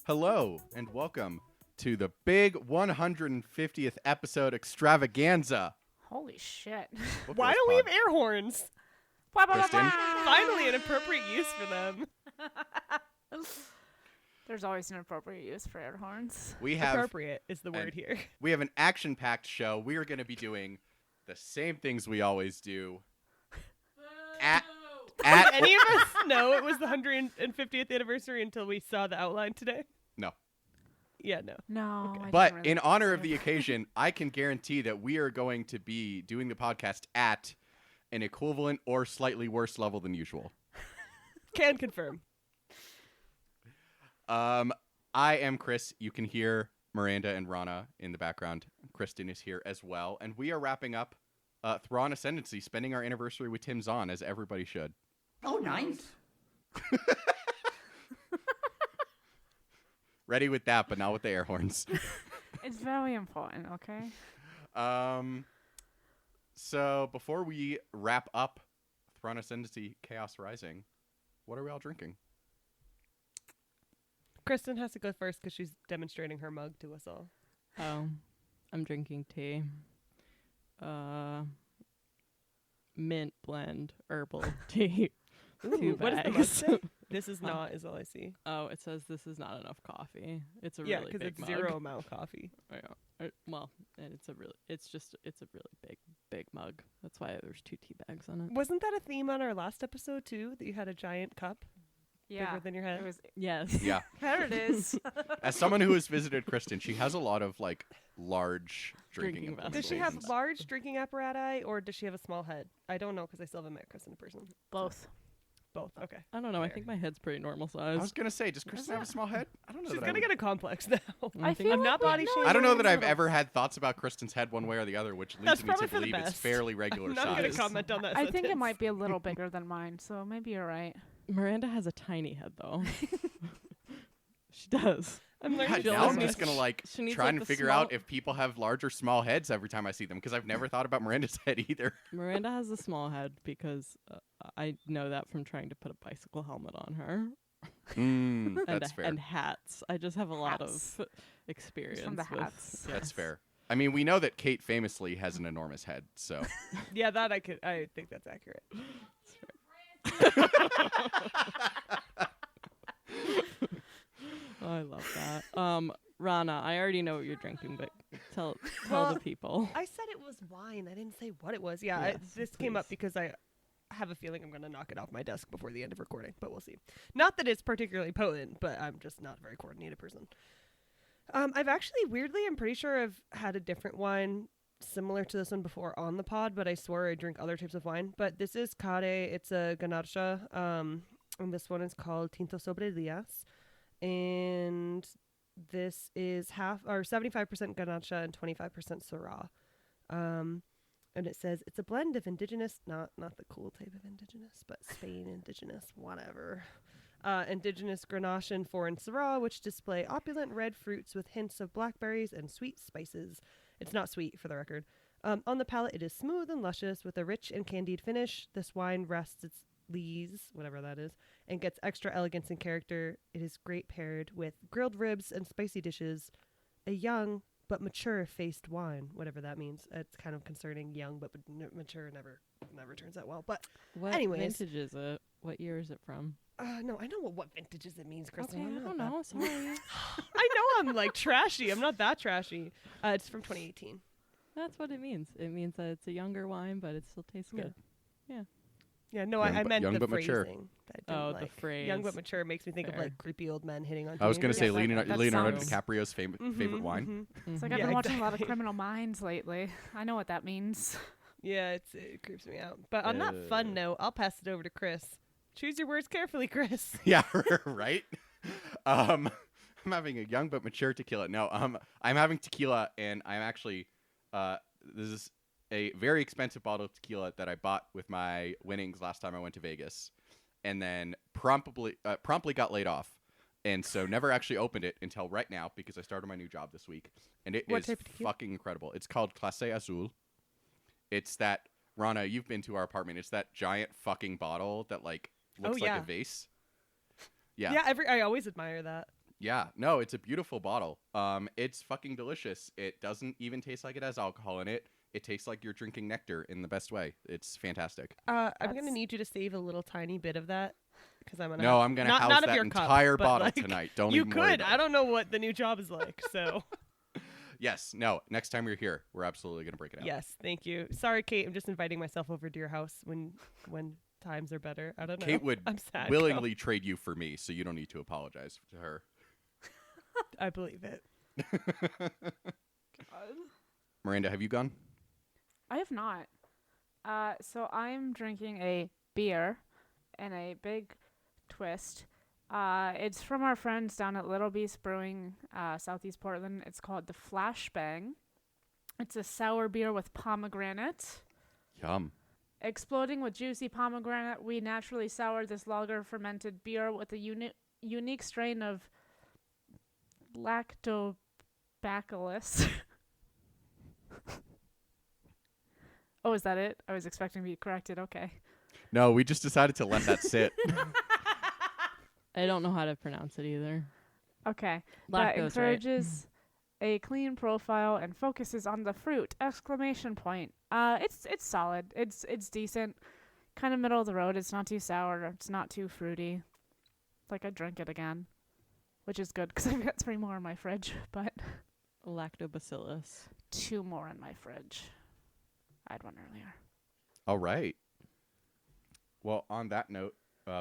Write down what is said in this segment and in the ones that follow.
Hello and welcome to the big 150th episode extravaganza. Holy shit. Why don't we have air horns? Kristen? Finally, an appropriate use for them. There's always an appropriate use for air horns. We have Appropriate is the word here. We have an action-packed show. We are going to be doing the same things we always do. At Did any of us know it was the 150th anniversary until we saw the outline today? No. Yeah, no. No. Okay. I But didn't really in honor of see the it. occasion, I can guarantee that we are going to be doing the podcast at an equivalent or slightly worse level than usual. Can confirm. I am Chris. You can hear Miranda and Rana in the background. Kristen is here as well. And we are wrapping up THRAWN Ascendancy, spending our anniversary with Tim Zahn, as everybody should. Oh, nice. Ready with that, but not with the air horns. It's very important, okay? So before we wrap up THRAWN Ascendancy Chaos Rising, what are we all drinking? Kristen has to go first because she's demonstrating her mug to us all. Oh, I'm drinking tea. Mint blend herbal tea. Two What does the mug bags. say? This is not, is all I see. Oh, it says this is not enough coffee. It's a Yeah, really because big it's mug. zero amount coffee. Oh, yeah. Well, and it's a really big mug. That's why there's 2 tea bags on it. Wasn't that a theme on our last episode, too? That you had a giant cup Yeah. bigger than your head? It was, Yes. Yeah. there it is. As someone who has visited Kristen, she has a lot of like large drinking Drinking vessels. Does she have Vessels. large drinking apparatus, or does she have a small head? I don't know because I still haven't met Kristen in person. Both. Both. Okay. I don't know. I Fair. think my head's pretty normal I was size. gonna say, does Kristen have a small head? I don't know. She's that I gonna would- get a complex now. I think feel I'm not like body we know shaming. I don't know that it's I've little. ever had thoughts about Kristen's head one way or the other, which That's leads me to probably for the believe it's best. fairly regular I'm not size. gonna comment on that. I think it sentence. might be a little bigger than mine, so maybe you're right. Miranda has a tiny head, though. She does. I'm God, learning Jill now is I'm just much- gonna like she needs, try like, and the figure out small- if people have large or small heads every time I see them, because I've never thought about Miranda's head either. Miranda has a small head because I know that from trying to put a bicycle helmet on her. That's fair. And hats. I just have a lot Hats. of experience From the with hats. That's yes. fair. I mean, we know that Kate famously has an enormous head, so Yeah, that I think that's accurate. Oh, I love that. Rana, I already know what you're drinking, but tell Well, the people. I said it was wine. I didn't say what it was. Yeah, Yes, this came up please. because I have a feeling I'm gonna knock it off my desk before the end of recording, but we'll see. Not that it's particularly potent, but I'm just not a very coordinated person. I've actually, weirdly, I'm pretty sure I've had a different wine similar to this one before on the pod, but I swear I drink other types of wine. But this is Cade. It's a Ganacha, and this one is called Tinto Sobre Días. And this is 75% Ganacha and 25% Syrah. And it says it's a blend of indigenous, not the cool type of indigenous, but Spain indigenous, whatever. Indigenous Grenache and foreign Syrah, which display opulent red fruits with hints of blackberries and sweet spices. It's not sweet, for the record. On the palate, it is smooth and luscious with a rich and candied finish. This wine rests its lees, whatever that is, and gets extra elegance and character. It is great paired with grilled ribs and spicy dishes. A young but mature-faced wine, whatever that means. It's kind of concerning. Young but mature never turns out well. But What anyways. vintage is it? What year is it from? no, I know what vintages it means, Kristen. Okay, I'm I not don't that- know. Sorry. I know I'm like trashy. I'm not that trashy. It's from 2018. That's what it means. It means that it's a younger wine, but it still tastes Yeah. good. Yeah, no, Young I but- meant young the but mature. phrasing. That I Oh, didn't the like. phrase. Young but mature makes me think of Fair. like creepy old men hitting on I was gonna say teenagers. that Leonardo sounds- DiCaprio's favorite wine. It's like Mhm. I've Yeah, been watching a lot of exactly. Criminal Minds lately. I know what that means. Yeah, it creeps me out. But on that fun note, I'll pass it over to Chris. Choose your words carefully, Chris. Yeah, right. I'm having a young but mature tequila. No, I'm having tequila, and I'm actually this is a very expensive bottle of tequila that I bought with my winnings last time I went to Vegas, and then promptly got laid off. And so never actually opened it until right now because I started my new job this week. And it What is type of tequila? fucking incredible. It's called Clase Azul. It's that, Rana, you've been to our apartment. It's that giant fucking bottle that like looks like yeah. a vase. Yeah. Yeah, I always admire that. Yeah. No, it's a beautiful bottle. It's fucking delicious. It doesn't even taste like it has alcohol in it. It tastes like you're drinking nectar in the best way. It's fantastic. I'm gonna That's- need you to save a little tiny bit of that because I'm gonna. No, I'm gonna not, house not of that your cup, entire but, bottle like, tonight. Don't You even worry could. about I it. don't know what the new job is like, so Yes. No. Next time you're here, we're absolutely gonna break it out. yes, thank you. Sorry, Kate. I'm just inviting myself over to your house when times are better. I don't know. Kate would I'm sad. Go. willingly trade you for me, so you don't need to apologize to her. I believe it. Miranda, have you gone? I have not. So I'm drinking a beer and a big twist. It's from our friends down at Little Beast Brewing, Southeast Portland. It's called the Flashbang. It's a sour beer with pomegranate. Yum. Exploding with juicy pomegranate, we naturally soured this lager fermented beer with a unique strain of lactobacillus. Oh, is that it? I was expecting to be corrected. Okay. No, we just decided to let that sit. I don't know how to pronounce it either. Okay. That Lactose, right? encourages a clean profile and focuses on the fruit! Exclamation point. It's solid. It's decent. Kind of middle of the road. It's not too sour. It's not too fruity. Like I'd drink it again, which is good because I've got 3 more in my fridge, but Lactobacillus. 2 more in my fridge. I had one earlier. All right. Well, on that note,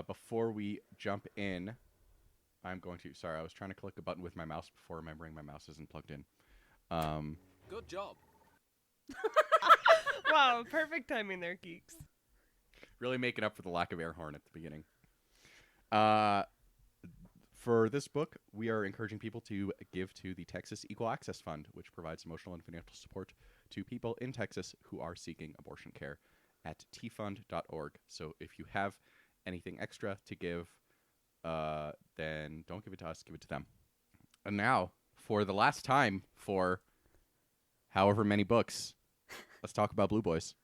before we jump in, I'm going to. Sorry, I was trying to click a button with my mouse before remembering my mouse isn't plugged in. Good job. Wow, perfect timing there, geeks. Really making up for the lack of air horn at the beginning. For this book, we are encouraging people to give to the Texas Equal Access Fund, which provides emotional and financial support to people in Texas who are seeking abortion care at tfund.org. So if you have anything extra to give, then don't give it to us, give it to them. And now, for the last time for however many books, let's talk about Blue Boys.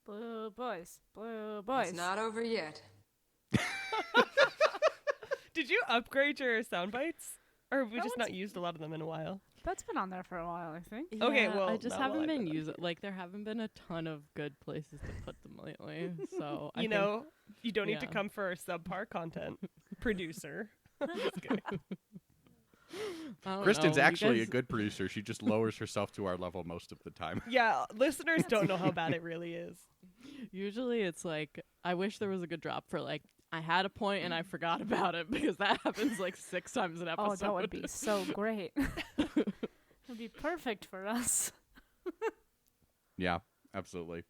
Blue boys. Blue boys. It's not over yet. Did you upgrade your sound bites? Or have we That just one's- not used a lot of them in a while? That's been on there for a while, I think. Okay, Yeah, well, I just not while haven't I've been been using. Like, there haven't been a ton of good places to put them lately. So I You think- know, you don't need to yeah. come for our subpar content, producer. Just kidding. I don't Kristen's know, you actually a guys- good producer. She just lowers herself to our level most of the time. Yeah, listeners don't know how bad it really is. Usually, it's like I wish there was a good drop for like I had a point and I forgot about it because that happens like 6 times an episode. Oh, that would be so great. It'd be perfect for us. Yeah, absolutely.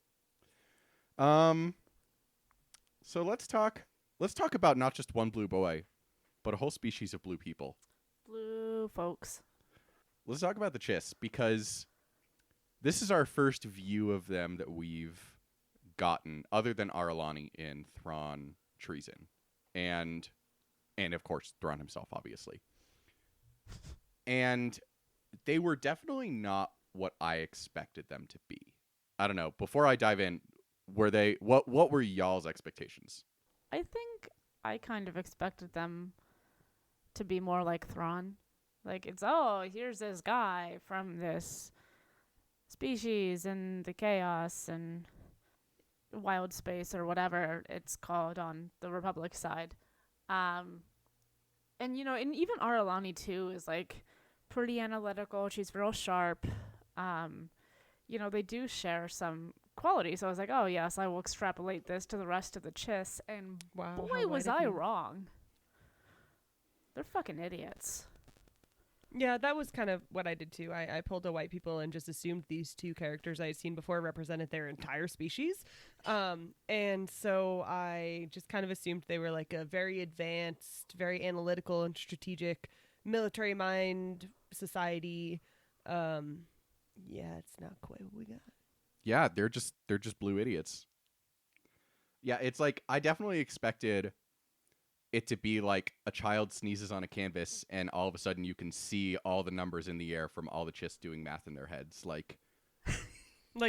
So let's talk about not just one blue boy, but a whole species of blue people. Blue folks. Let's talk about the Chiss, because this is our first view of them that we've gotten, other than Aralani in Thrawn Treason. And of course, Thrawn himself, obviously. And they were definitely not what I expected them to be. I don't know. Before I dive in, were they what were y'all's expectations? I think I kind of expected them to be more like Thrawn. Like, it's, oh, here's this guy from this species in the chaos and wild space or whatever it's called on the Republic side. And, you know, and even Aralani, too, is, like, pretty analytical. She's real sharp. You know, they do share some qualities. So I was like, oh, yes, I will extrapolate this to the rest of the Chiss. And Wow. boy, was I wrong. They're fucking idiots. Yeah, that was kind of what I did too. I pulled a white people and just assumed these 2 characters I had seen before represented their entire species. And so I just kind of assumed they were like a very advanced, very analytical and strategic military mind society. Yeah, it's not quite what we got. Yeah, they're just blue idiots. Yeah, it's like I definitely expected it to be like a child sneezes on a canvas and all of a sudden you can see all the numbers in the air from all the Chiss doing math in their heads. Like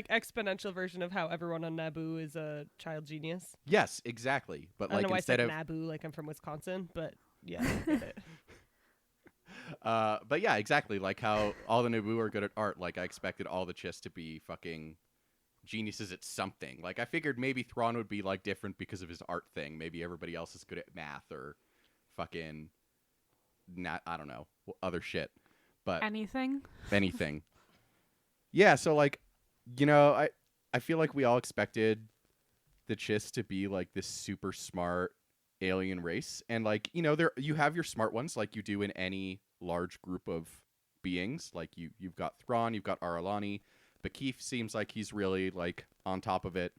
exponential version of how everyone on Naboo is a child genius. yes, exactly. But I don't like know why instead I of said Naboo like I'm from Wisconsin, but yeah, I get it. but yeah, exactly. Like how all the Naboo are good at art. Like I expected all the Chiss to be fucking geniuses at something. Like I figured maybe Thrawn would be like different because of his art thing. Maybe everybody else is good at math or fucking not. I don't know, other shit. But Anything? Yeah. So like, I feel like we all expected the Chiss to be like this super smart alien race, and like there you have your smart ones like you do in any large group of beings. Like you've got Thrawn, you've got Aralani, but Keith seems like he's really like on top of it,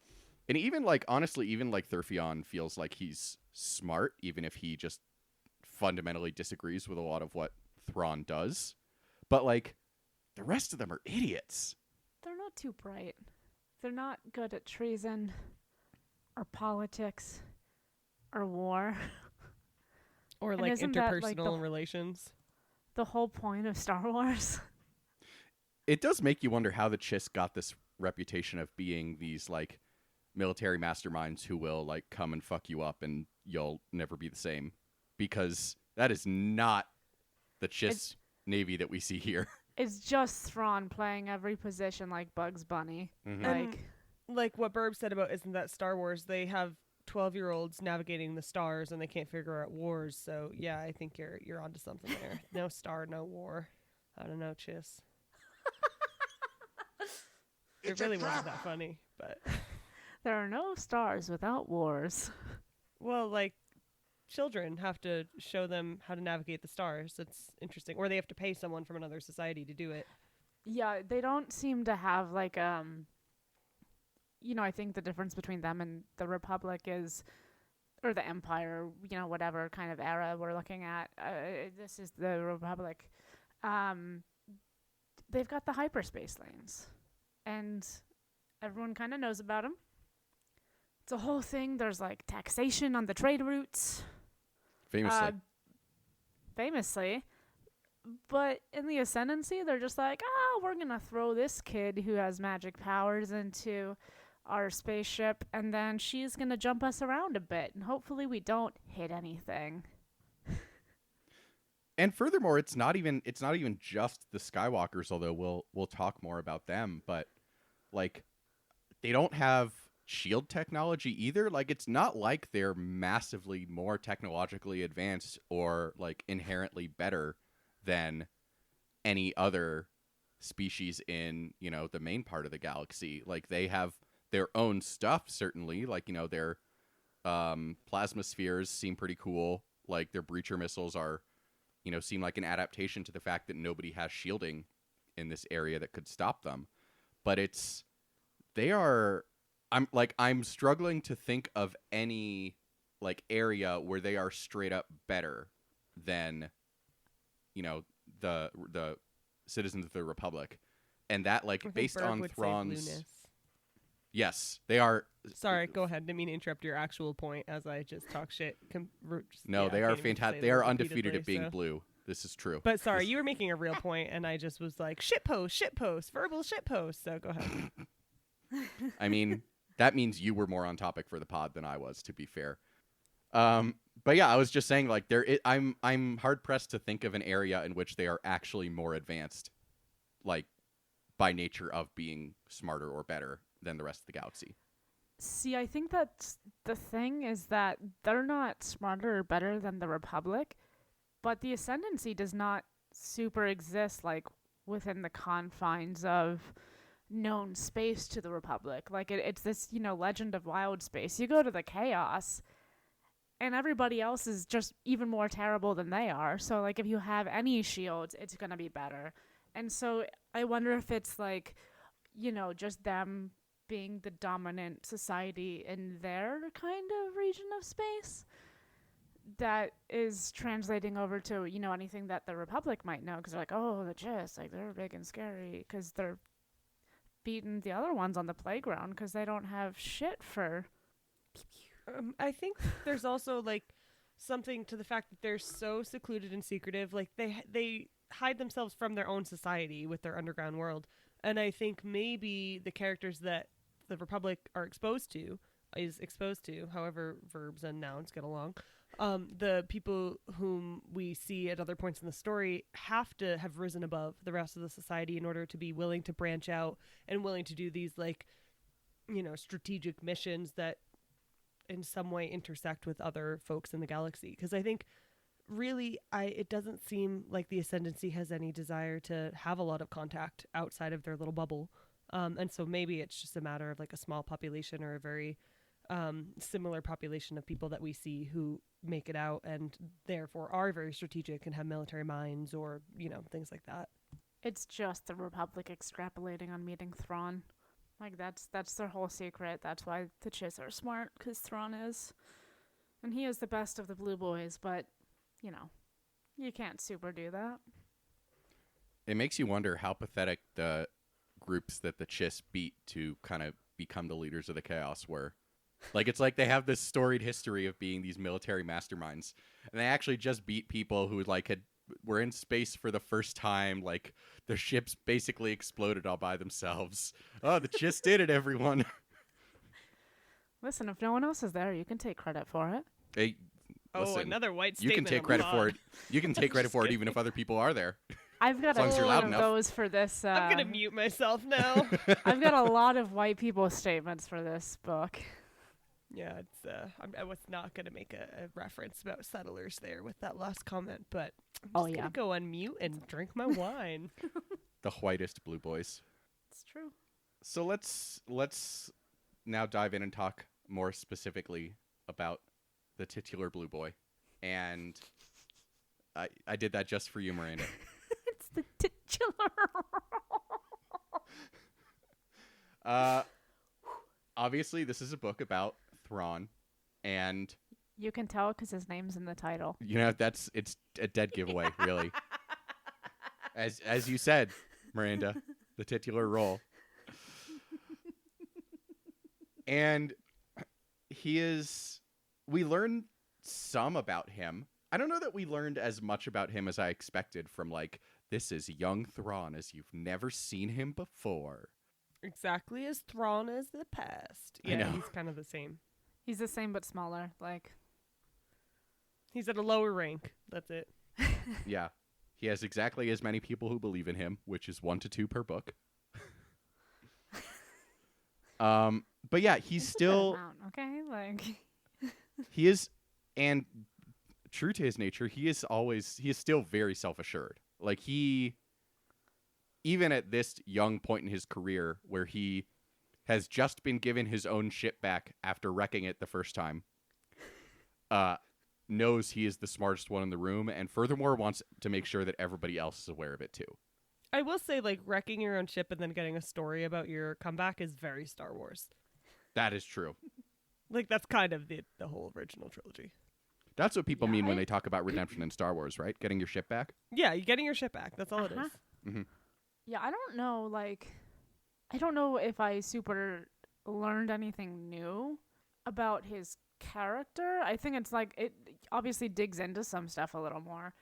and even like honestly, even like Thurfion feels like he's smart, even if he just fundamentally disagrees with a lot of what Thrawn does. But like the rest of them are idiots. They're not too bright. They're not good at treason or politics or war. Or And like isn't that, like, interpersonal relations. The whole point of Star Wars. It does make you wonder how the Chiss got this reputation of being these like military masterminds who will like come and fuck you up and you'll never be the same, because that is not the Chiss Navy that we see here. It's just Thrawn playing every position like Bugs Bunny. Mhm. Like, Like what Burb said about isn't that Star Wars, they have 12-year-olds navigating the stars and they can't figure out wars. So yeah, I think you're onto something there. No star, no war. I don't know, Chiss. It really wasn't that funny, but there are no stars without wars. well, like children have to show them how to navigate the stars. It's interesting. Or they have to pay someone from another society to do it. Yeah, they don't seem to have like I think the difference between them and the Republic is, or the Empire, whatever kind of era we're looking at. This is the Republic. They've got the hyperspace lanes, and everyone kind of knows about them. It's a whole thing. There's like taxation on the trade routes. Famously. But in the Ascendancy, they're just like, we're going to throw this kid who has magic powers into our spaceship, and then she's going to jump us around a bit, and hopefully we don't hit anything. And furthermore, it's not even just the Skywalkers, although we'll talk more about them, but like they don't have shield technology either. Like it's not like they're massively more technologically advanced or like inherently better than any other species in, the main part of the galaxy. Like they have their own stuff, certainly. Like, their plasma spheres seem pretty cool. Like their breacher missiles are, seem like an adaptation to the fact that nobody has shielding in this area that could stop them. But I'm struggling to think of any like area where they are straight up better than the citizens of the Republic, and that like based on Thrawn's. Yes, they are. Sorry, go ahead. Didn't mean to interrupt your actual point as I just talk shit. They are fantastic. They are undefeated at being blue. This is true. But sorry, you were making a real point, and I just was like, shitpost, verbal shitpost. So go ahead. I mean, that means you were more on topic for the pod than I was, to be fair. But yeah, I was just saying, like, I'm hard pressed to think of an area in which they are actually more advanced, like, by nature of being smarter or better than the rest of the galaxy. See, I think that's the thing, is that they're not smarter or better than the Republic, but the Ascendancy does not super exist, like, within the confines of known space to the Republic. Like, it's this, legend of wild space. You go to the Chaos, and everybody else is just even more terrible than they are. So, like, if you have any shields, it's going to be better. And so I wonder if it's, like, just them being the dominant society in their kind of region of space that is translating over to, anything that the Republic might know. Because they're like, oh, the Chiss, like, they're big and scary because they're beating the other ones on the playground because they don't have shit for... I think there's also, like, something to the fact that they're so secluded and secretive. Like they hide themselves from their own society with their underground world. And I think maybe the characters that the Republic is exposed to, however verbs and nouns get along, the people whom we see at other points in the story have to have risen above the rest of the society in order to be willing to branch out and willing to do these, like, you know, strategic missions that in some way intersect with other folks in the galaxy. Because I think really it doesn't seem like the Ascendancy has any desire to have a lot of contact outside of their little bubble. And so maybe it's just a matter of like a small population or a very similar population of people that we see who make it out and therefore are very strategic and have military minds, or, you know, things like that. It's just the Republic extrapolating on meeting Thrawn. Like, that's their whole secret. That's why the Chiss are smart, because Thrawn is. And he is the best of the Blue Boys, but, you know, you can't super do that. It makes you wonder how pathetic the groups that the Chiss beat to kind of become the leaders of the Chaos were. Like, it's like they have this storied history of being these military masterminds, and they actually just beat people who like were in space for the first time. Like, their ships basically exploded all by themselves. Oh, the Chiss did it, everyone. Listen, if no one else is there, you can take credit for it. Hey, listen, another white you statement. can take credit for it. You can take credit for it even if other people are there. I've got As long a as you're lot loud of enough. those for this. I'm going to mute myself now. I've got a lot of white people statements for this book. Yeah, it's I was not going to make a reference about settlers there with that last comment, but I'm just going to go on mute and drink my wine. The whitest Blue Boys. It's true. So let's now dive in and talk more specifically about the titular Blue Boy. And I did that just for you, Miranda. It's the titular. Obviously, this is a book about Thrawn, and You can tell because his name's in the title. you know it's a dead giveaway, really. As you said, Miranda, the titular role, and we learned some about him. I don't know that we learned as much about him as I expected from, like, this is young Thrawn as you've never seen him before. Exactly as Thrawn as the past. I Yeah, know. he's kind of the same. He's the same but smaller. Like, He's at a lower rank. That's it. Yeah. He has exactly as many people who believe in him, which is 1 to 2 per book. But yeah, he's it's a good still amount, okay? Like, he is, and true to his nature, he is still very self-assured. Like, he, even at this young point in his career where he has just been given his own ship back after wrecking it the first time, knows he is the smartest one in the room, and furthermore wants to make sure that everybody else is aware of it too. I will say, like, wrecking your own ship and then getting a story about your comeback is very Star Wars. That is true. Like, that's kind of the whole original trilogy. That's what people Yeah, mean when they talk about redemption in Star Wars, right? Getting your ship back. Yeah, you're getting your ship back. That's all it Uh-huh. is. Mm-hmm. yeah, I don't know. Like, I don't know if I super learned anything new about his character. I think it's like it obviously digs into some stuff a little more,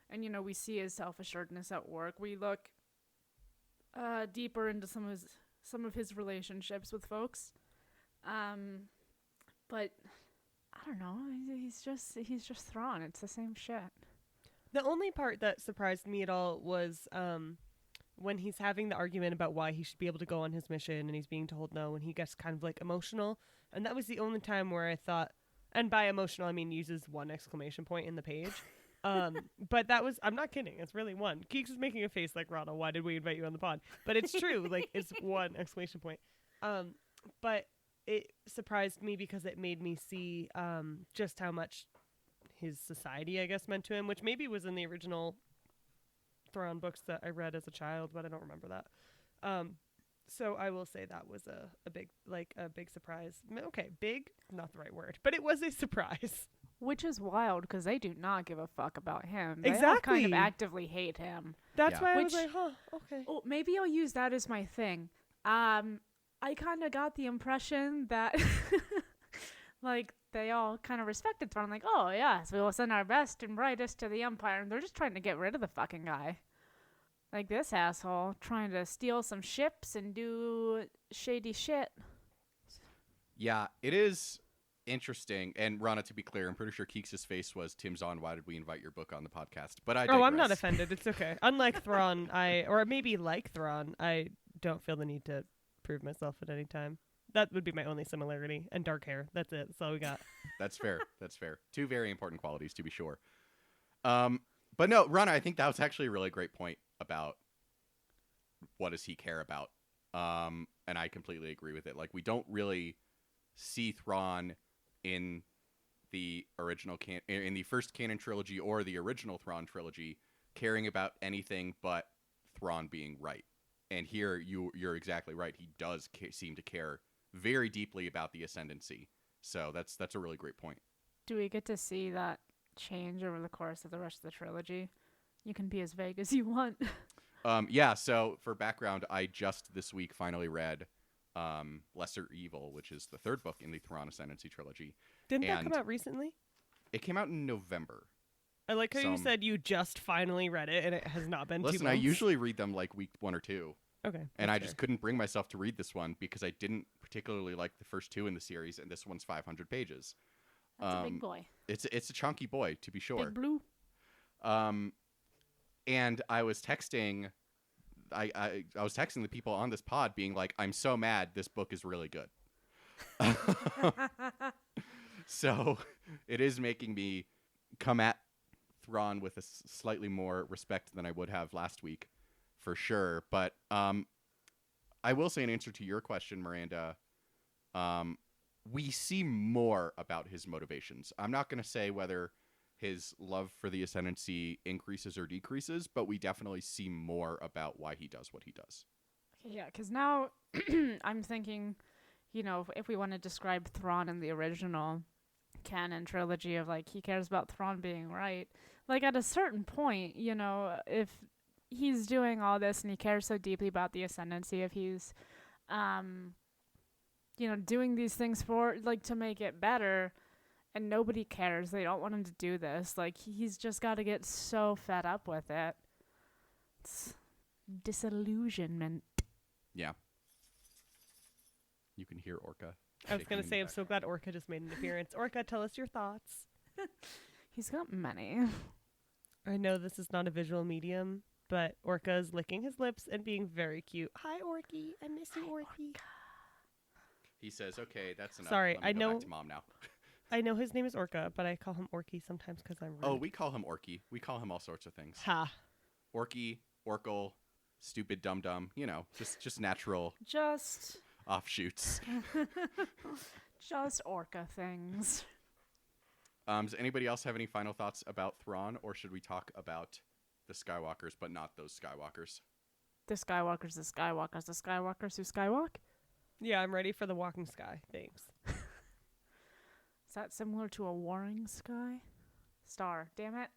and you know, we see his self-assuredness at work. We look deeper into some of his relationships with folks, but I don't know. He's just Thrawn. It's the same shit. The only part that surprised me at all was when he's having the argument about why he should be able to go on his mission and he's being told no, and he gets kind of like emotional. And that was the only time where I thought, and by emotional I mean uses 1 exclamation point in the page. But that was, I'm not kidding, it's really 1. Keeks is making a face like, Ronald, why did we invite you on the pod? But it's true, like, it's 1 exclamation point. But it surprised me because it made me see just how much his society, I guess, meant to him, which maybe was in the original Thrawn books that I read as a child, but I don't remember that. So I will say that was a big surprise. Okay, big, not the right word, but it was a surprise. Which is wild because they do not give a fuck about him. They all Exactly. kind of actively hate him. That's Yeah. why I was Which- like, huh, okay. Oh, maybe I'll use that as my thing. I kind of got the impression that, like, they all kind of respected Thrawn. Like, oh, yes, we will send our best and brightest to the Empire. And they're just trying to get rid of the fucking guy. Like this asshole trying to steal some ships and do shady shit. Yeah, it is interesting. And Rana, to be clear, I'm pretty sure Keeks' face was, Tim's on, why did we invite your book on the podcast? But I digress. Oh, I'm not offended. It's okay. Unlike Thrawn, or maybe like Thrawn, I don't feel the need to prove myself at any time. That would be my only similarity. And dark hair. That's it. That's all we got. That's fair. That's fair. Two very important qualities, to be sure. But no, Rana, I think that was actually a really great point about what does he care about. And I completely agree with it. Like, we don't really see Thrawn in the original in the first canon trilogy or the original Thrawn trilogy caring about anything but Thrawn being right. And here you're exactly right. He does seem to care very deeply about the Ascendancy. So that's a really great point. Do we get to see that change over the course of the rest of the trilogy? You can be as vague as you want. Yeah, so for background, I just this week finally read Lesser Evil, which is the third book in the THRAWN Ascendancy trilogy. Didn't that come out recently? It came out in November. I like how you said you just finally read it and it has not been 2 months. Listen, I usually read them like week 1 or 2. Okay. And I just couldn't bring myself to read this one because I didn't particularly like the first 2 in the series, and this one's 500 pages. That's a big boy. It's a chunky boy, to be sure. Big blue. And I was texting, I was texting the people on this pod, being like, "I'm so mad. This book is really good." So it is making me come at Thrawn with a slightly more respect than I would have last week, for sure. But I will say, in answer to your question, Miranda, we see more about his motivations. I'm not going to say whether his love for the Ascendancy increases or decreases, but we definitely see more about why he does what he does. Okay, yeah, because now I'm thinking, you know, if we want to describe Thrawn in the original canon trilogy of, like, he cares about Thrawn being right, like, at a certain point, you know, if he's doing all this and he cares so deeply about the Ascendancy, if he's, you know, doing these things for, like, to make it better, and nobody cares, they don't want him to do this, like, he's just got to get so fed up with it. It's disillusionment. Yeah. You can hear Orca. I was going to say, I'm so glad Orca just made an appearance. Orca, tell us your thoughts. He's got many. I know this is not a visual medium, but Orca is licking his lips and being very cute. Hi, Orky. I miss you, Orky. He says, "Okay, that's enough. Sorry, Let me I go know- back to Mom now." I know his name is Orca, but I call him Orky sometimes because I'm rude. Oh, we call him Orky. We call him all sorts of things. Ha. Orky, Orkle, stupid dum-dum. You know, just natural Just offshoots. just Orca things. Does anybody else have any final thoughts about Thrawn, or should we talk about the Skywalkers, but not those Skywalkers? The Skywalkers who skywalk? Yeah, I'm ready for the walking sky. Thanks. Is that similar to a warring sky? Star, damn it.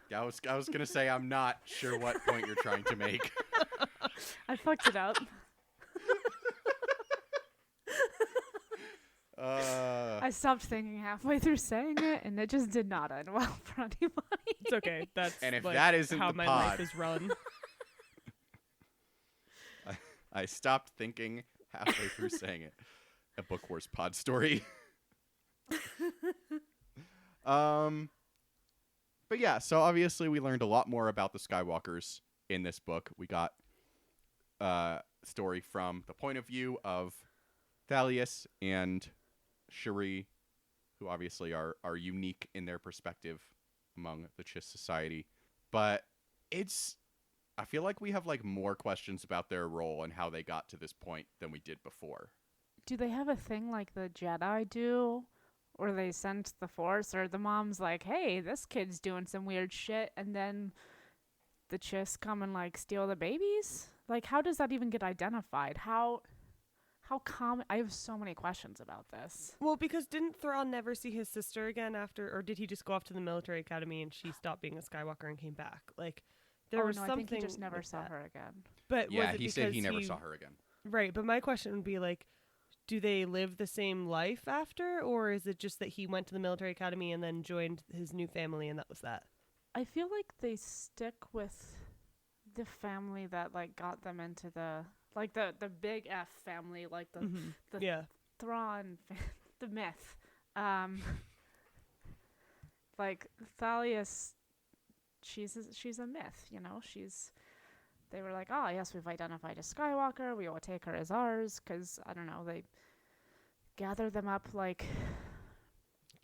Yeah, I was gonna say I'm not sure what point you're trying to make. I fucked it up. I stopped thinking halfway through saying it, and it just did not end well for anybody. It's okay. That's And if like that isn't how the my pod. life is run. I stopped thinking halfway through saying it. A Book Wars pod story. But yeah, so obviously we learned a lot more about the Skywalkers in this book. We got a story from the point of view of Thalius and Cherie, who obviously are unique in their perspective among the Chiss society. But I feel like we have like more questions about their role and how they got to this point than we did before. Do they have a thing like the Jedi do? Or they sense the Force? Or the mom's like, hey, this kid's doing some weird shit, and then the Chiss come and, like, steal the babies? Like, how does that even get identified? How common? I have so many questions about this. Well, because didn't Thrawn never see his sister again after, or did he just go off to the military academy and she stopped being a Skywalker and came back? Like, there was no, something. I think he just never with saw that. her again. But Yeah, was it he said he because never saw her again. Right, but my question would be like, do they live the same life after, or is it just that he went to the military academy and then joined his new family and that was that? I feel like they stick with the family that like got them into the big F family, like the Yeah. Thrawn, the myth. Like Thalia's, she's a myth, you know. They were like, oh yes, we've identified a Skywalker. We will take her as ours, because I don't know, they gather them up like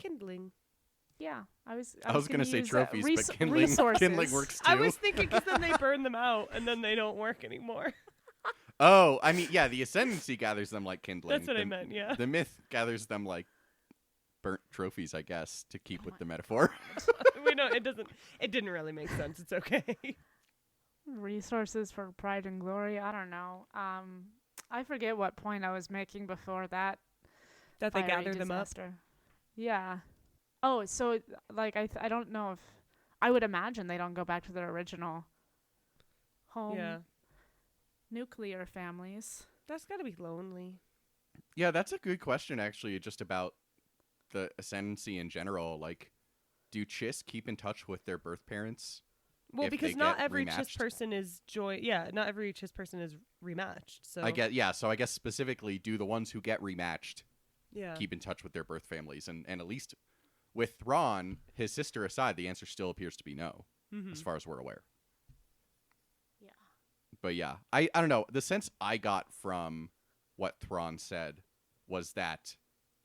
Kindling. yeah. I was gonna say use, trophies, res- but kindling resources. works too. I was thinking because then they burn them out and then they don't work anymore. Oh, I mean, yeah, the Ascendancy gathers them like kindling. That's what I meant, yeah. The myth gathers them like burnt trophies, I guess, to keep with the metaphor. We know it didn't really make sense. It's okay. Resources for pride and glory. I don't know. I forget what point I was making before that. That they fiery gather them up. disaster. Yeah. Oh, so like I don't know if I would imagine they don't go back to their original home. Yeah. Nuclear families. That's got to be lonely. Yeah, that's a good question, actually, just about the Ascendancy in general. Like, do Chiss keep in touch with their birth parents? Well, if because they not get every Chiss rematched? person is not every Chiss person is rematched. So So I guess specifically, do the ones who get rematched yeah. keep in touch with their birth families? And at least with Thrawn, his sister aside, the answer still appears to be no, as far as we're aware. Yeah. But yeah, I don't know. The sense I got from what Thrawn said was that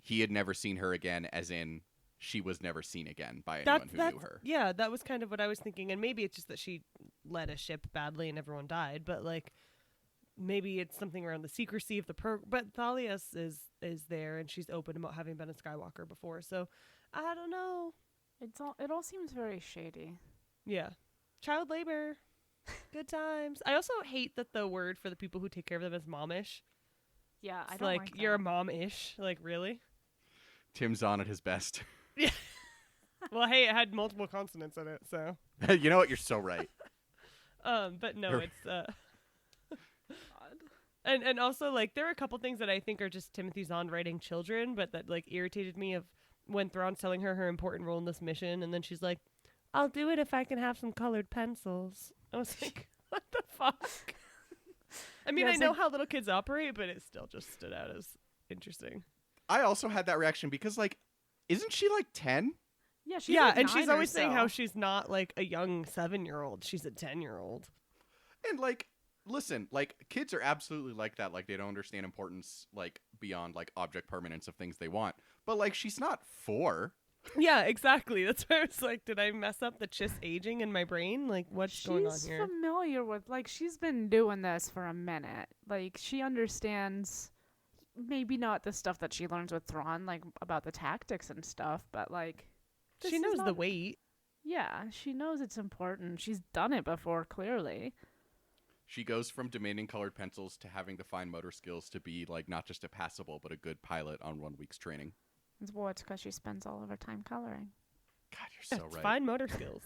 he had never seen her again, as in she was never seen again by anyone who knew her. Yeah, that was kind of what I was thinking. And maybe it's just that she led a ship badly and everyone died. But like, maybe it's something around the secrecy of the But Thalia's is there, and she's open about having been a Skywalker before. So I don't know. It all seems very shady. Yeah, child labor. Good times. I also hate that the word for the people who take care of them is momish. Yeah, I It's don't like like you're a that. mom-ish. Like, really? Tim's on at his best. Well, hey, it had multiple consonants in it, so. You know what? You're so right. But no, it's and also like there are a couple things that I think are just Timothy Zahn writing children, but that like irritated me of when Thrawn's telling her important role in this mission, and then she's like, "I'll do it if I can have some colored pencils." I was like, "What the fuck?" I mean, Yeah, I it's know like- how little kids operate, but it still just stood out as interesting. I also had that reaction because, like, isn't she like 10? Yeah, she's Yeah, like and she's 9 or always saying how so. she's not like a young 7-year-old; she's a 10-year-old. And like, listen, like, kids are absolutely like that. Like, they don't understand importance, like, beyond like object permanence of things they want. But like, she's not 4. Yeah, exactly. That's why I was like, did I mess up the Chiss aging in my brain? Like, what's going on She's here? familiar with, like, she's been doing this for a minute. Like, she understands, maybe not the stuff that she learns with Thrawn, like, about the tactics and stuff, but, like, this She is knows the not- weight. Yeah, she knows it's important. She's done it before, clearly. She goes from demanding colored pencils to having the fine motor skills to be like not just a passable but a good pilot on 1 week's training. It's because she spends all of her time coloring. God, you're so It's right. fine motor skills.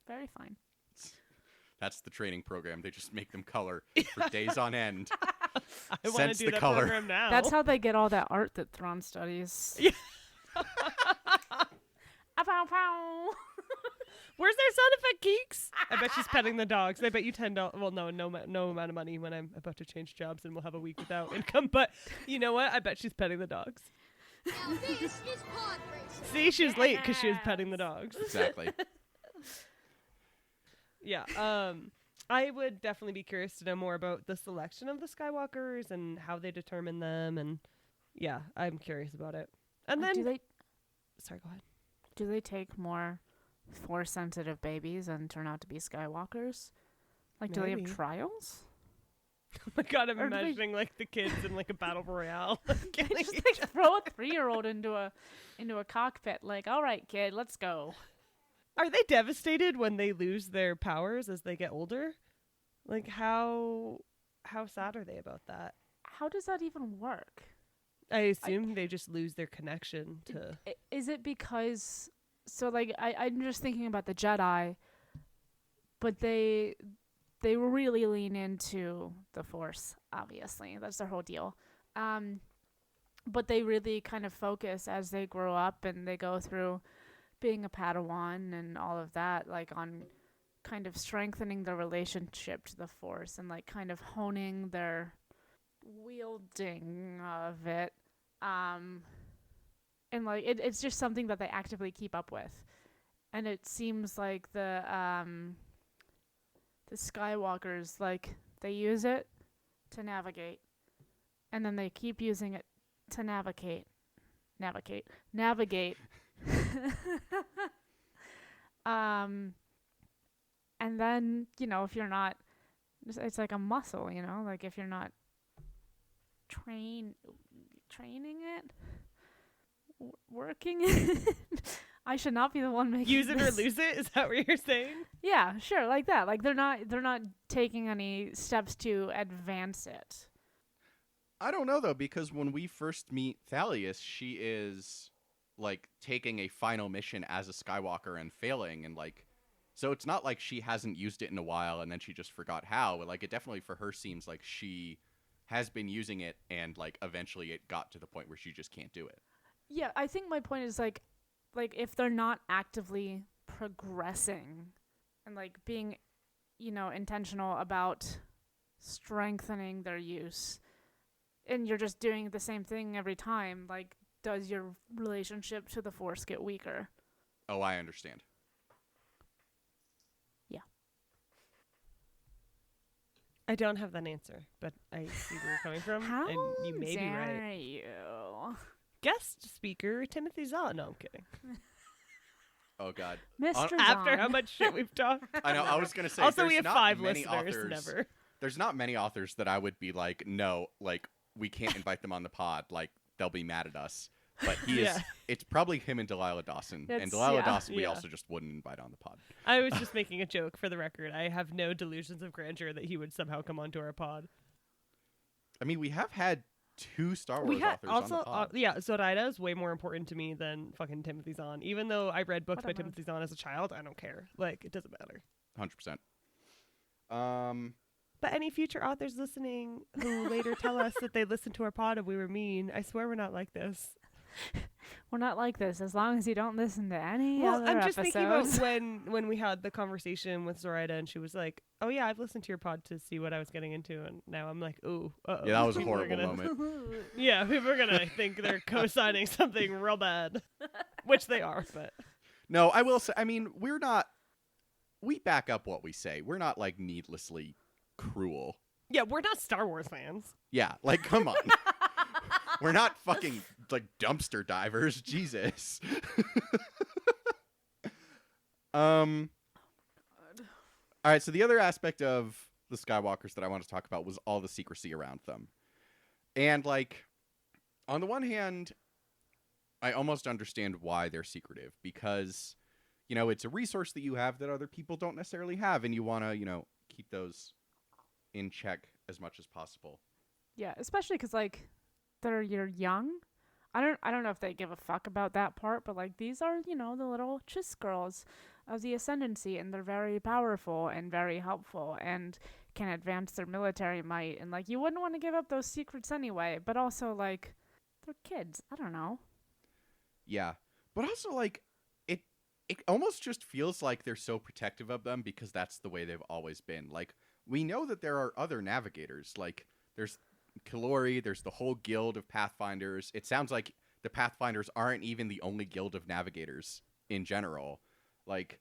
Very fine. That's the training program. They just make them color for days on end. I want to Sense do the that color. program now. That's how they get all that art that Thrawn studies. Yeah. Pow, pow. Where's their sound effect geeks? I bet she's petting the dogs. I bet you $10. Well, no amount of money when I'm about to change jobs and we'll have a week without income. But you know what? I bet she's petting the dogs. Now this is pod racing. See, she was late because she was petting the dogs. Exactly. Yeah. I would definitely be curious to know more about the selection of the Skywalkers and how they determine them. And yeah, I'm curious about it. And then, sorry, go ahead. Do they take more Force-sensitive babies and turn out to be Skywalkers? Like, do they Maybe. have trials? Oh my god, I'm Or do they- imagining like the kids in like a battle royale. killing Just each like throw a 3-year-old into a cockpit. Like, all right, kid, let's go. Are they devastated when they lose their powers as they get older? Like how sad are they about that? How does that even work? I assume they just lose their connection to Is it because so like I'm just thinking about the Jedi, but they really lean into the Force, obviously. That's their whole deal. but they really kind of focus as they grow up and they go through being a Padawan and all of that, like on kind of strengthening their relationship to the Force and like kind of honing their wielding of it. And like it's just something that they actively keep up with. And it seems like the Skywalkers, like, they use it to navigate, and then they keep using it to navigate. And then, you know, if you're not, it's like a muscle, you know, like if you're not training it, working it. I should not be the one making Use it this. or lose it? Is that what you're saying? Yeah, sure, like that. Like they're not taking any steps to advance it. I don't know though, because when we first meet Thalius, she is like taking a final mission as a Skywalker and failing, and like, so it's not like she hasn't used it in a while and then she just forgot how. But like, it definitely for her seems like she has been using it, and like eventually it got to the point where she just can't do it. Yeah, I think my point is like if they're not actively progressing and like being, you know, intentional about strengthening their use, and you're just doing the same thing every time, like, does your relationship to the Force get weaker? Oh, I understand. Yeah. I don't have that answer, but I see where you're coming from, How and you may be dare right. you? Guest speaker Timothy Zahn. No, I'm kidding. Oh God. Mr. After Zahn. how much shit we've talked. I know. I was gonna say. Also, there's we have not 5 many listeners. authors, Never. There's not many authors that I would be like, no, like we can't invite them on the pod. Like they'll be mad at us. But he Yeah. is. It's probably him and Delilah Dawson. And It's- Delilah yeah. Dawson, we Yeah. also just wouldn't invite on the pod. I was just making a joke for the record. I have no delusions of grandeur that he would somehow come onto our pod. I mean, we have had 2 Star Wars We had authors also, on the pod. yeah, Zoraida is way more important to me than fucking Timothy Zahn. Even though I read books by Whatever. Timothy Zahn as a child, I don't care. Like, it doesn't matter. 100%. But any future authors listening who later tell us that they listened to our pod and we were mean, I swear we're not like this. We're not like this as long as you don't listen to any Well, other I'm just thinking about episodes. when we had the conversation with Zoraida and she was like, "Oh yeah, I've listened to your pod to see what I was getting into," and now I'm like, "Ooh, uh-oh." Yeah, that was a People are horrible gonna- moment. Yeah, people are gonna think they're co-signing something real bad, which they are. But No, I will say, I mean, we back up what we say. We're not like needlessly cruel. yeah, we're not Star Wars fans. Yeah, like, come on. We're not fucking like dumpster divers. Jesus. All right, so the other aspect of the Skywalkers that I want to talk about was all the secrecy around them. And like, on the one hand, I almost understand why they're secretive, because, you know, it's a resource that you have that other people don't necessarily have, and you want to, you know, keep those in check as much as possible. Yeah, especially because like you're young. I don't know if they give a fuck about that part, but like these are, you know, the little Chiss girls of the Ascendancy, and they're very powerful and very helpful and can advance their military might, and like you wouldn't want to give up those secrets anyway, but also like they're kids. I don't know. Yeah, but also like it almost just feels like they're so protective of them because that's the way they've always been. Like, we know that there are other navigators. Like, there's Kalori, there's the whole guild of Pathfinders. It sounds like the Pathfinders aren't even the only guild of navigators in general. Like,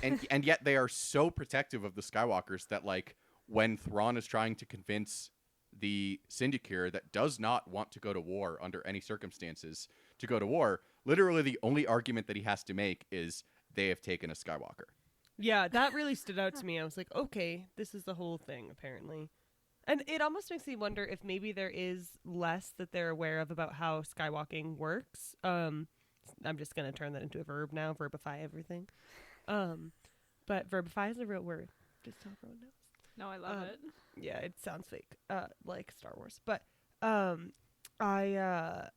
and yet they are so protective of the Skywalkers that, like, when Thrawn is trying to convince the Syndicure that does not want to go to war under any circumstances to go to war, literally the only argument that he has to make is they have taken a Skywalker. Yeah, that really stood out to me. I was like, okay, this is the whole thing, apparently. And it almost makes me wonder if maybe there is less that they're aware of about how skywalking works. I'm just going to turn that into a verb now, verbify everything. But verbify is a real word, just so everyone knows. No, I love it. Yeah, it sounds fake, like Star Wars. But I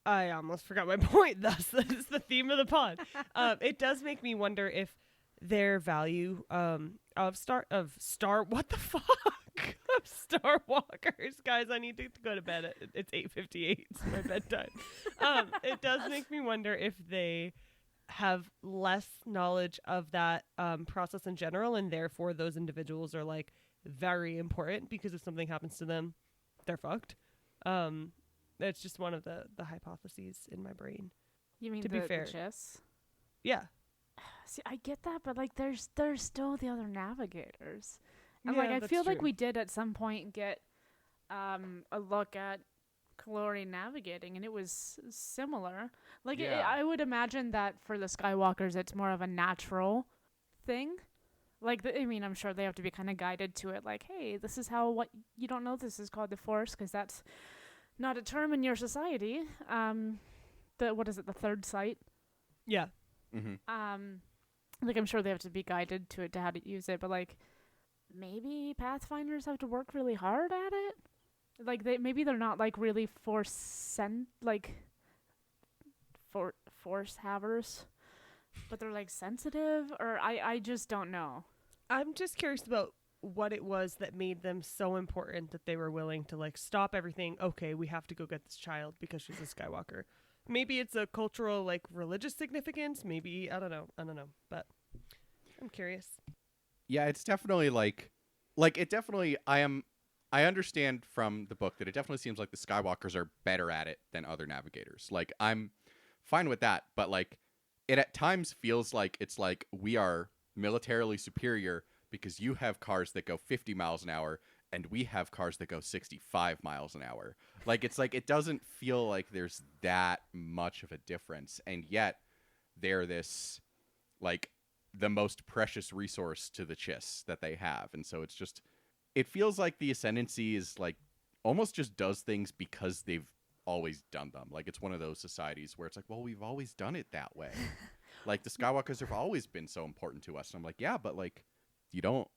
almost forgot my point. Thus, that is the theme of the pod. It does make me wonder if their value of star what the fuck Star Walkers, guys. I need to go to bed. It's 8:58. It's my bedtime. It does make me wonder if they have less knowledge of that process in general, and therefore those individuals are like very important because if something happens to them, they're fucked. That's just one of the hypotheses in my brain. You mean To be fair. the Chiss? Yeah. See, I get that, but like, there's still the other navigators, and Yeah, like, I that's feel like true. we did at some point get a look at Kalori navigating, and it was similar. Like, Yeah. I would imagine that for the Skywalkers, it's more of a natural thing. Like, I mean, I'm sure they have to be kind of guided to it. Like, hey, this is how what you don't know. This is called the Force because that's not a term in your society. What is it? The third sight. Yeah. Mm-hmm. Like, I'm sure they have to be guided to it to how to use it, but like, maybe Pathfinders have to work really hard at it. Like, maybe they're not like really force havers, but they're like sensitive, or I just don't know. I'm just curious about what it was that made them so important that they were willing to like stop everything. Okay, we have to go get this child because she's a Skywalker. Maybe it's a cultural, like, religious significance. Maybe, I don't know. But I'm curious. Yeah, it's definitely like it definitely I understand from the book that it definitely seems like the Skywalkers are better at it than other navigators. Like, I'm fine with that, but like it at times feels like it's like we are militarily superior because you have cars that go 50 miles an hour and we have cars that go 65 miles an hour. Like, it's like it doesn't feel like there's that much of a difference, and yet they're this like the most precious resource to the Chiss that they have. And so it's just, it feels like the Ascendancy is like almost just does things because they've always done them. Like, it's one of those societies where it's like, well, we've always done it that way. Like, the Skywalkers have always been so important to us. And I'm like, yeah, but like, you don't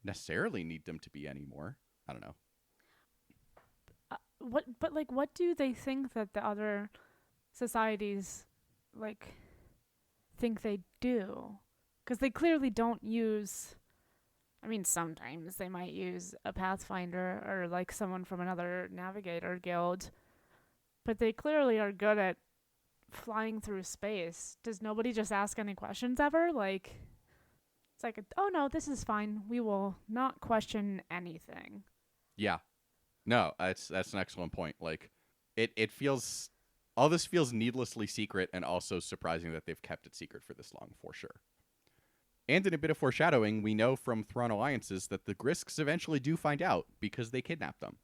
necessarily need them to be anymore. I don't know. What do they think that the other societies like think they do? Because they clearly don't use. I mean, sometimes they might use a Pathfinder or like someone from another Navigator guild, but they clearly are good at flying through space. Does nobody just ask any questions ever? Like, it's like, oh no, this is fine. We will not question anything. Yeah. No, that's an excellent point. Like, it feels, all this feels needlessly secret and also surprising that they've kept it secret for this long, for sure. And in a bit of foreshadowing, we know from Thrawn Alliances that the Grisks eventually do find out because they kidnap them.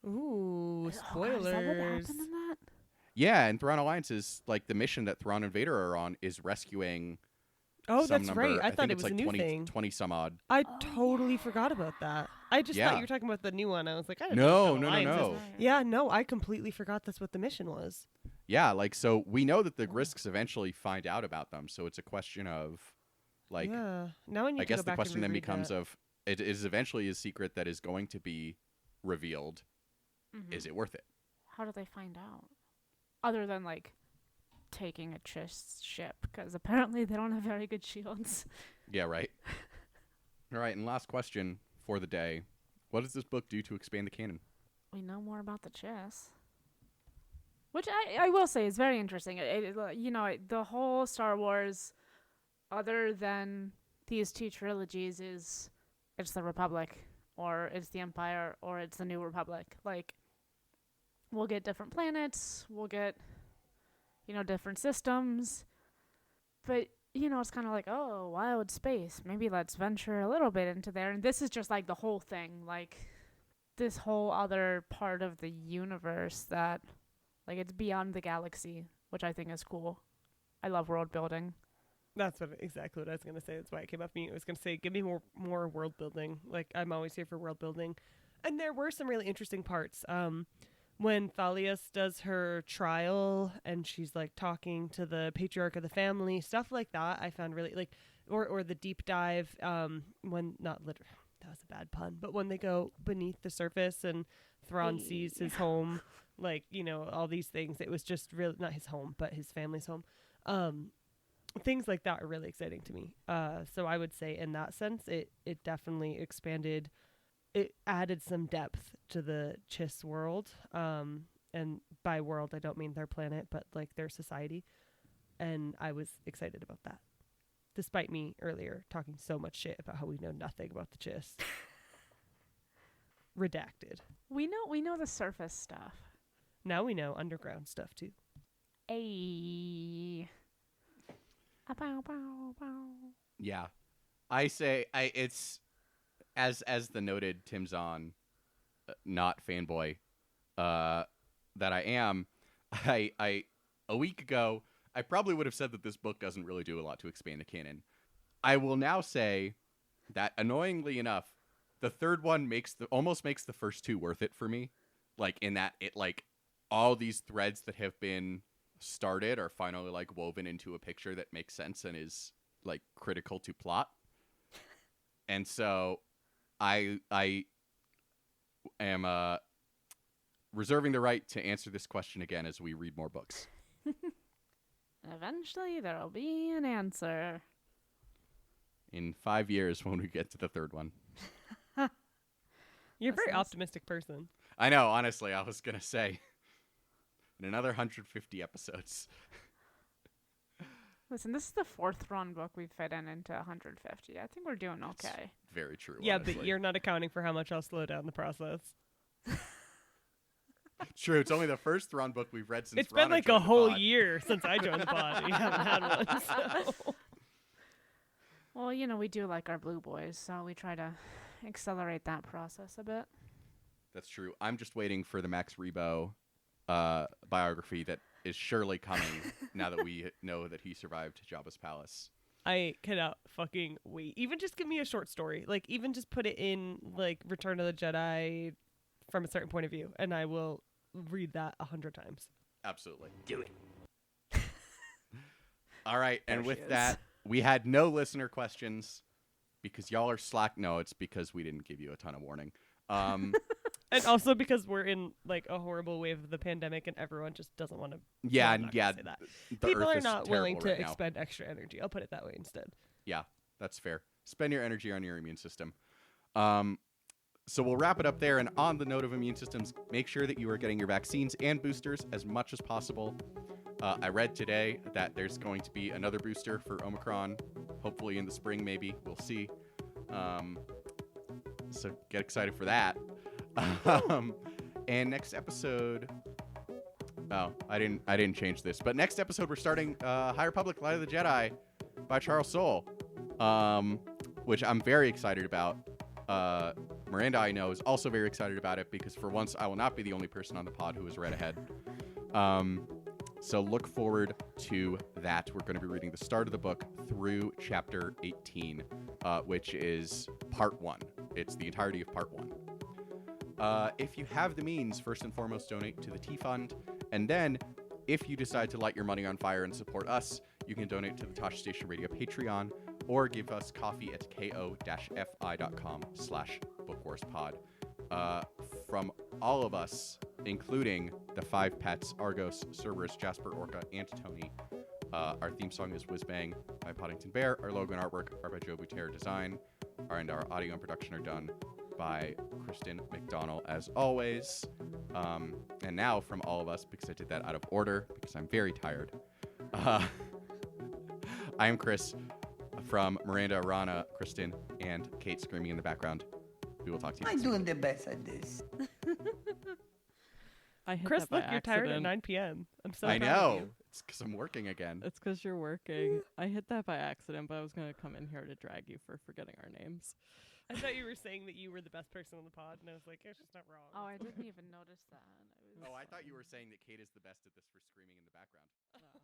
Ooh, Oh, God, spoilers. is that what happened in that? Yeah, and Thrawn Alliances, like the mission that Thrawn and Vader are on is rescuing Oh, some that's number. right. I think thought it it's was like a new 20, thing. 20 some odd. I totally forgot about that. I just Yeah. thought you were talking about the new one. I was like, I don't No, know. no. Yeah, no, I completely forgot that's what the mission was. Yeah, like, so we know that the Grisks eventually find out about them, so it's a question of, like, yeah. Now I need I to guess go the back question and then reread becomes that. of, it is eventually a secret that is going to be revealed. Mhm. Is it worth it? How do they find out? Other than like taking a Chiss ship, because apparently they don't have very good shields. Yeah, right. All right, and last question for the day. What does this book do to expand the canon? We know more about the Chiss, which I will say is very interesting. The whole Star Wars, other than these two trilogies, is it's the Republic, or it's the Empire, or it's the New Republic. Like, we'll get different planets, we'll get, different systems, but, it's kind of like, oh, wild space. Maybe let's venture a little bit into there. And this is just like the whole thing, like this whole other part of the universe that, like, it's beyond the galaxy, which I think is cool. I love world building. That's exactly what I was going to say. That's why it came up to me. I was going to say, give me more world building. Like, I'm always here for world building. And there were some really interesting parts. When Thalias does her trial and she's like talking to the patriarch of the family, stuff like that, I found really like, or the deep dive, when not literally, that was a bad pun, but when they go beneath the surface and Thrawn sees his home, like, all these things, it was just really not his home, but his family's home. Things like that are really exciting to me. So I would say in that sense, it definitely expanded it added some depth to the Chiss world. And by world, I don't mean their planet, but like their society. And I was excited about that. Despite me earlier talking so much shit about how we know nothing about the Chiss. Redacted. We know the surface stuff. Now we know underground stuff too. Ayy. Bow, bow, bow. Yeah, I say it's as the noted Tim Zahn, not fanboy, that I am. I a week ago I probably would have said that this book doesn't really do a lot to expand the canon. I will now say that annoyingly enough, the third one almost makes the first two worth it for me. Like in that it like all these threads that have been started are finally like woven into a picture that makes sense and is like critical to plot. And so I am reserving the right to answer this question again as we read more books. Eventually there'll be an answer. In 5 years when we get to the third one. You're a very Listen, optimistic person. I know, honestly, I was going to say in another 150 episodes. Listen, this is the fourth Thrawn book we've fit into 150. I think we're doing That's okay. very true. Yeah, honestly. but you're not accounting for how much I'll slow down the process. True, it's only the first Thrawn book we've read since It's been Rana like a joined the whole pod. year since I joined the pod. We haven't had one. So. Well, you know, we do like our blue boys, so we try to accelerate that process a bit. That's true. I'm just waiting for the Max Rebo biography that is surely coming now that we know that he survived Jabba's palace. I cannot fucking wait. Even just give me a short story. Like, even just put it in, like, Return of the Jedi from a certain point of view, and I will read that 100 times. Absolutely. Do it. All right, and There she with is. that, we had no listener questions because y'all are slack. No, it's because we didn't give you a ton of warning. And also because we're in, like, a horrible wave of the pandemic and everyone just doesn't want to... Yeah, I'm not gonna say that. the People Earth are is not willing terrible to right now. expend extra energy. I'll put it that way instead. Yeah, that's fair. Spend your energy on your immune system. So we'll wrap it up there. And on the note of immune systems, make sure that you are getting your vaccines and boosters as much as possible. I read today that there's going to be another booster for Omicron, hopefully in the spring, maybe. We'll see. So get excited for that. And next episode... Oh, I didn't change this. But next episode, we're starting High Republic Light of the Jedi by Charles Soule, which I'm very excited about. Miranda, I know, is also very excited about it because for once I will not be the only person on the pod who has read ahead. So look forward to that. We're going to be reading the start of the book through chapter 18, which is part 1. It's the entirety of part 1. If you have the means, first and foremost, donate to the T Fund. And then, if you decide to light your money on fire and support us, you can donate to the Tosh Station Radio Patreon or give us coffee at ko-fi.com/bookwarspod. From all of us, including the 5 pets, Argos, Cerberus, Jasper, Orca, and Tony, our theme song is Whiz Bang by Poddington Bear. Our logo and artwork are by Joe Butera Design. And our audio and production are done by Kristen McDonnell, as always. And now from all of us, because I did that out of order, because I'm very tired. I am Chris from Miranda, Rana, Kristen, and Kate screaming in the background. We will talk to you I'm next week. doing the best at this. I hit Chris, that by look, you're tired at accident. 9 p.m. I'm so I proud of know. you. It's because I'm working again. It's because you're working. I hit that by accident, but I was going to come in here to drag you for forgetting our names. I thought you were saying that you were the best person on the pod, and I was like, it's just not wrong. Oh, I didn't even notice that. Oh, I thought you were saying that Kate is the best at this for screaming in the background. Oh.